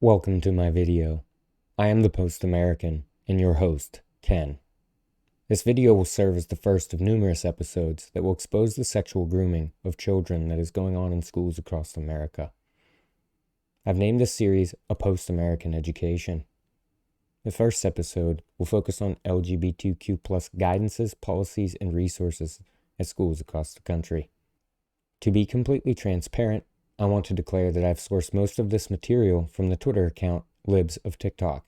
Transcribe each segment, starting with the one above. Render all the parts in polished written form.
Welcome to my video. I am the Post-American and your host, Ken. This video will serve as the first of numerous episodes that will expose the sexual grooming of children that is going on in schools across America. I've named this series A Post-American Education. The first episode will focus on LGBTQ plus guidances, policies, and resources at schools across the country. To be completely transparent, I want to declare that I've sourced most of this material from the Twitter account Libs of TikTok.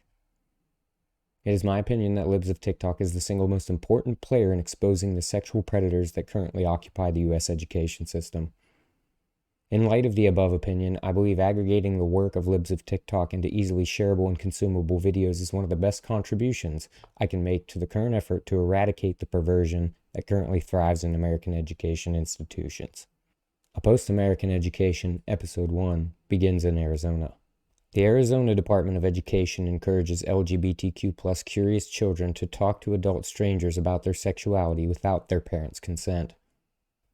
It is my opinion that Libs of TikTok is the single most important player in exposing the sexual predators that currently occupy the U.S. education system. In light of the above opinion, I believe aggregating the work of Libs of TikTok into easily shareable and consumable videos is one of the best contributions I can make to the current effort to eradicate the perversion that currently thrives in American education institutions. A Post-American Education, Episode 1, begins in Arizona. The Arizona Department of Education encourages LGBTQ plus curious children to talk to adult strangers about their sexuality without their parents' consent.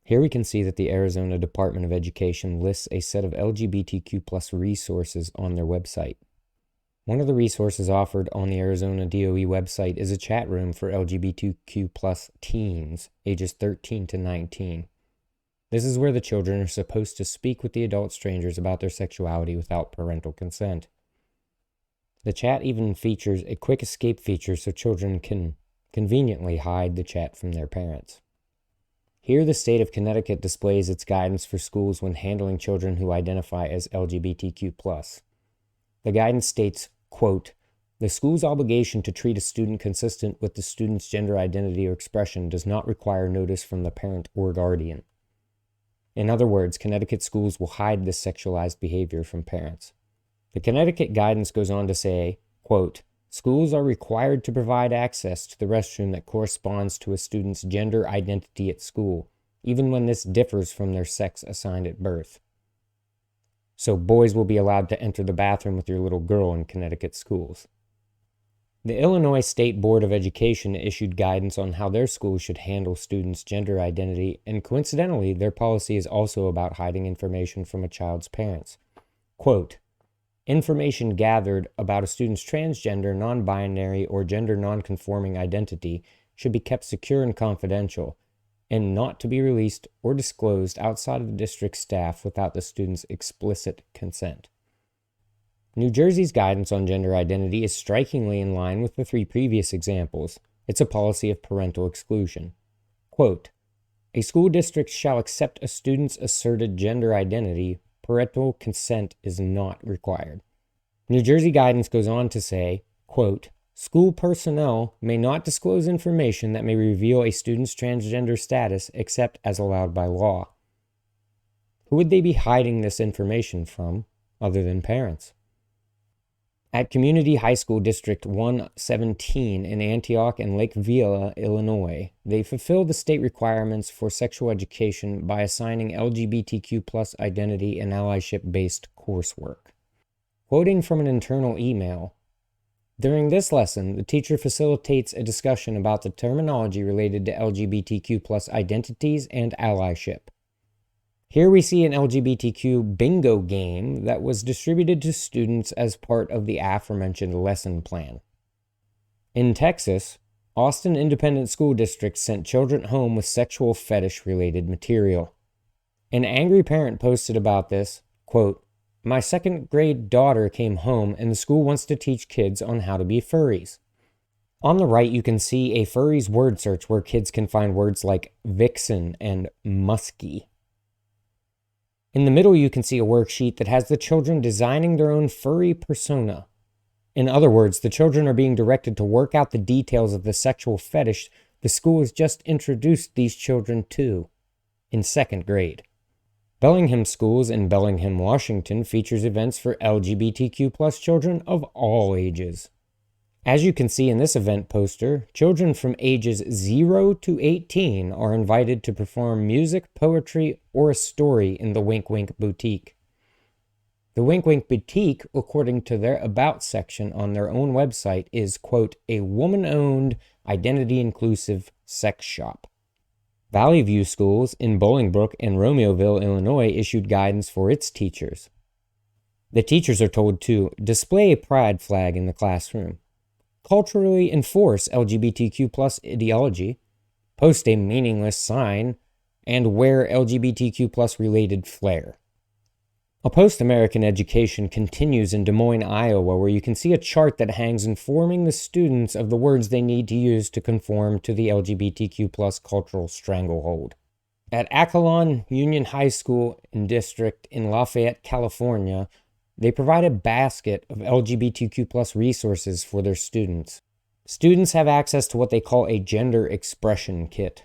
Here we can see that the Arizona Department of Education lists a set of LGBTQ plus resources on their website. One of the resources offered on the Arizona DOE website is a chat room for LGBTQ plus teens, ages 13 to 19. This is where the children are supposed to speak with the adult strangers about their sexuality without parental consent. The chat even features a quick escape feature so children can conveniently hide the chat from their parents. Here, the state of Connecticut displays its guidance for schools when handling children who identify as LGBTQ+. The guidance states, quote, "The school's obligation to treat a student consistent with the student's gender identity or expression does not require notice from the parent or guardian." In other words, Connecticut schools will hide this sexualized behavior from parents. The Connecticut guidance goes on to say, quote, "Schools are required to provide access to the restroom that corresponds to a student's gender identity at school, even when this differs from their sex assigned at birth." So boys will be allowed to enter the bathroom with your little girl in Connecticut schools. The Illinois State Board of Education issued guidance on how their schools should handle students' gender identity, and coincidentally, their policy is also about hiding information from a child's parents. Quote, "Information gathered about a student's transgender, non-binary, or gender non-conforming identity should be kept secure and confidential, and not to be released or disclosed outside of the district staff without the student's explicit consent." New Jersey's guidance on gender identity is strikingly in line with the three previous examples. It's a policy of parental exclusion. Quote, "A school district shall accept a student's asserted gender identity. Parental consent is not required." New Jersey guidance goes on to say, quote, "School personnel may not disclose information that may reveal a student's transgender status except as allowed by law." Who would they be hiding this information from other than parents? At Community High School District 117 in Antioch and Lake Villa, Illinois, they fulfill the state requirements for sexual education by assigning LGBTQ plus identity and allyship-based coursework. Quoting from an internal email, "During this lesson, the teacher facilitates a discussion about the terminology related to LGBTQ plus identities and allyship." Here we see an LGBTQ bingo game that was distributed to students as part of the aforementioned lesson plan. In Texas, Austin Independent School District sent children home with sexual fetish-related material. An angry parent posted about this, quote, "My second grade daughter came home and the school wants to teach kids on how to be furries." On the right, you can see a furries word search where kids can find words like vixen and musky. In the middle, you can see a worksheet that has the children designing their own furry persona. In other words, the children are being directed to work out the details of the sexual fetish the school has just introduced these children to in second grade. Bellingham Schools in Bellingham, Washington features events for LGBTQ plus children of all ages. As you can see in this event poster, children from ages 0 to 18 are invited to perform music, poetry, or a story in the Wink Wink Boutique. The Wink Wink Boutique, according to their About section on their own website, is, quote, "a woman-owned, identity-inclusive sex shop." Valley View Schools in Bolingbrook and Romeoville, Illinois issued guidance for its teachers. The teachers are told to display a pride flag in the classroom, culturally enforce LGBTQ plus ideology, post a meaningless sign, and wear LGBTQ plus related flair. A post-American education continues in Des Moines, Iowa, where you can see a chart that hangs informing the students of the words they need to use to conform to the LGBTQ plus cultural stranglehold. At Accolon Union High School and District in Lafayette, California, they provide a basket of LGBTQ plus resources for their students. Students have access to what they call a gender expression kit.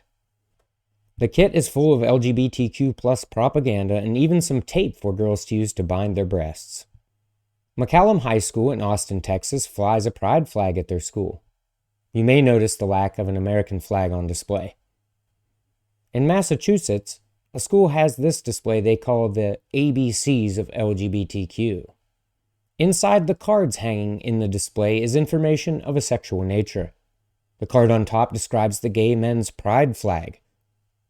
The kit is full of LGBTQ plus propaganda and even some tape for girls to use to bind their breasts. McCallum High School in Austin, Texas flies a pride flag at their school. You may notice the lack of an American flag on display. In Massachusetts, a school has this display they call the ABCs of LGBTQ. Inside the cards hanging in the display is information of a sexual nature. The card on top describes the gay men's pride flag.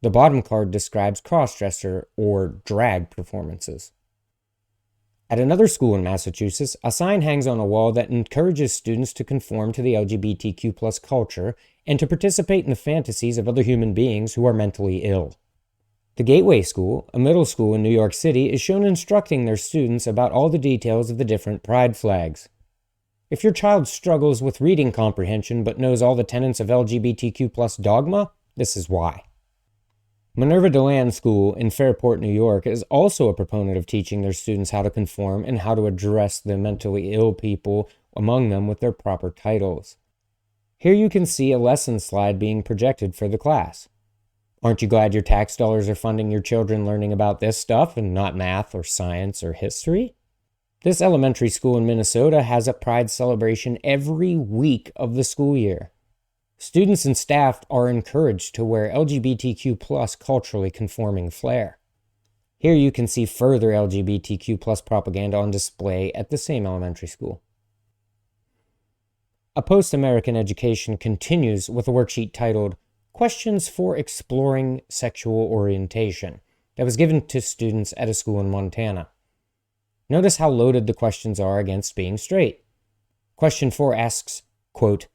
The bottom card describes cross-dresser or drag performances. At another school in Massachusetts, a sign hangs on a wall that encourages students to conform to the LGBTQ plus culture and to participate in the fantasies of other human beings who are mentally ill. The Gateway School, a middle school in New York City, is shown instructing their students about all the details of the different pride flags. If your child struggles with reading comprehension but knows all the tenets of LGBTQ plus dogma, this is why. Minerva Deland School in Fairport, New York, is also a proponent of teaching their students how to conform and how to address the mentally ill people among them with their proper titles. Here you can see a lesson slide being projected for the class. Aren't you glad your tax dollars are funding your children learning about this stuff and not math or science or history? This elementary school in Minnesota has a pride celebration every week of the school year. Students and staff are encouraged to wear LGBTQ plus culturally conforming flair. Here you can see further LGBTQ plus propaganda on display at the same elementary school. A post-American education continues with a worksheet titled Questions for Exploring Sexual Orientation that was given to students at a school in Montana. Notice how loaded the questions are against being straight. Question 4 asks, quote,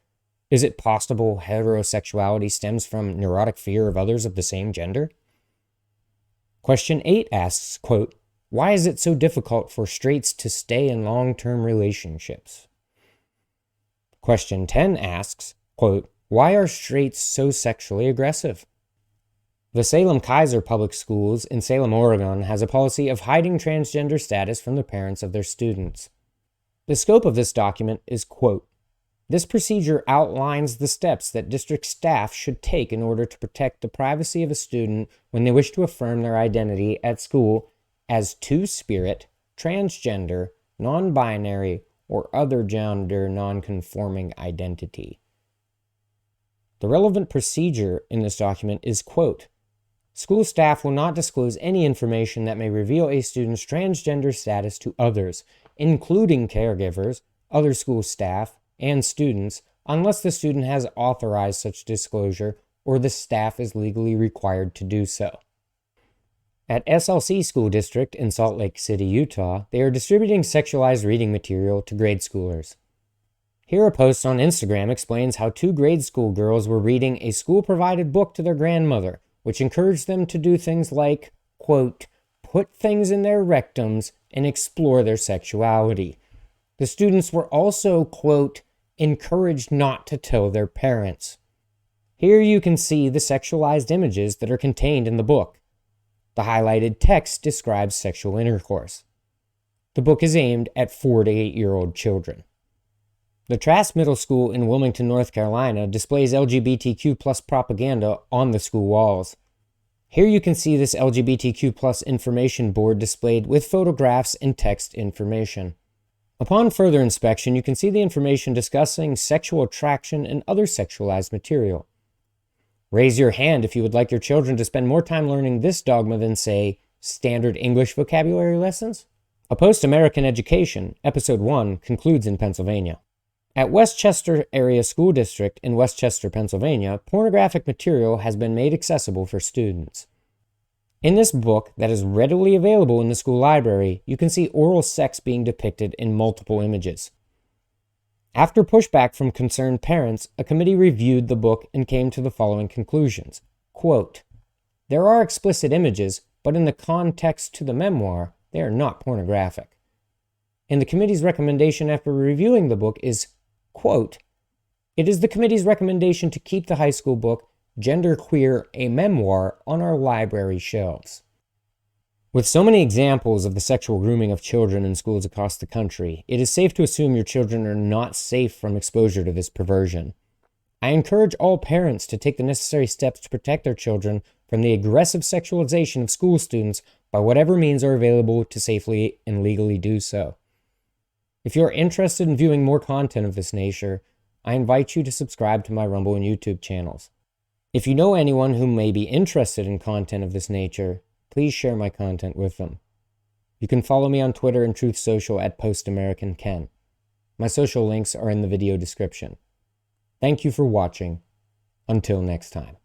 is it possible heterosexuality stems from neurotic fear of others of the same gender? Question 8 asks, quote, why is it so difficult for straights to stay in long-term relationships? Question 10 asks, quote, why are straights so sexually aggressive? The Salem-Keizer Public Schools in Salem, Oregon has a policy of hiding transgender status from the parents of their students. The scope of this document is, quote, this procedure outlines the steps that district staff should take in order to protect the privacy of a student when they wish to affirm their identity at school as two-spirit, transgender, non-binary, or other gender non-conforming identity. The relevant procedure in this document is, quote, school staff will not disclose any information that may reveal a student's transgender status to others, including caregivers, other school staff, and students, unless the student has authorized such disclosure or the staff is legally required to do so. At SLC School District in Salt Lake City, Utah, they are distributing sexualized reading material to grade schoolers. Here a post on Instagram explains how 2 grade school girls were reading a school-provided book to their grandmother, which encouraged them to do things like, quote, put things in their rectums and explore their sexuality. The students were also, quote, encouraged not to tell their parents. Here you can see the sexualized images that are contained in the book. The highlighted text describes sexual intercourse. The book is aimed at 4 to 8-year-old children. The Trask Middle School in Wilmington, North Carolina displays LGBTQ plus propaganda on the school walls. Here you can see this LGBTQ plus information board displayed with photographs and text information. Upon further inspection, you can see the information discussing sexual attraction and other sexualized material. Raise your hand if you would like your children to spend more time learning this dogma than, say, standard English vocabulary lessons. A Post-American Education, Episode 1, concludes in Pennsylvania. At Westchester Area School District in Westchester, Pennsylvania, pornographic material has been made accessible for students. In this book that is readily available in the school library, you can see oral sex being depicted in multiple images. After pushback from concerned parents, a committee reviewed the book and came to the following conclusions. Quote, "There are explicit images, but in the context to the memoir, they are not pornographic." And the committee's recommendation after reviewing the book is, quote, "It is the committee's recommendation to keep the high school book, Genderqueer, a Memoir, on our library shelves." With so many examples of the sexual grooming of children in schools across the country, it is safe to assume your children are not safe from exposure to this perversion. I encourage all parents to take the necessary steps to protect their children from the aggressive sexualization of school students by whatever means are available to safely and legally do so. If you're interested in viewing more content of this nature, I invite you to subscribe to my Rumble and YouTube channels. If you know anyone who may be interested in content of this nature, please share my content with them. You can follow me on Twitter and Truth Social at PostAmericanKen. My social links are in the video description. Thank you for watching. Until next time.